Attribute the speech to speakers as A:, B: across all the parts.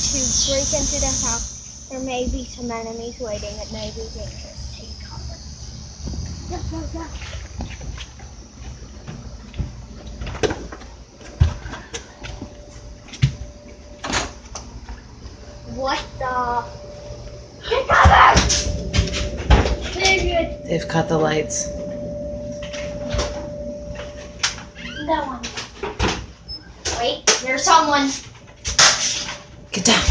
A: to break into the house. There may be some enemies waiting. It may be dangerous. Take cover. Go. What the? Take cover!
B: They've cut the lights.
A: That one. Wait, there's someone.
B: Get down.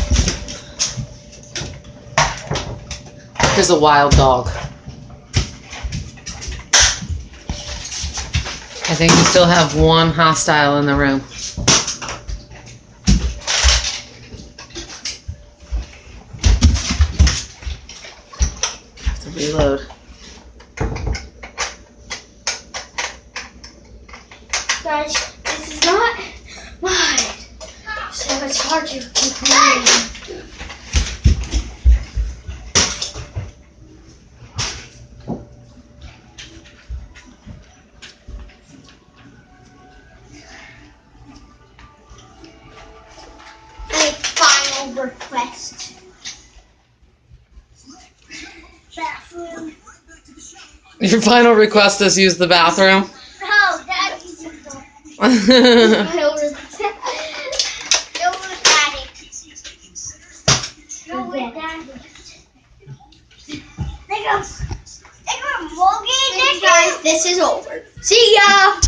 B: There's a wild dog. I think we still have one hostile in the room. Have to reload.
A: Guys, this is not mud, so it's hard to keep moving. A final request. Bathroom.
B: Your final request is use the bathroom?
A: No, Daddy's final request. Go with Daddy. Go with Daddy. Guys, this is over. See ya!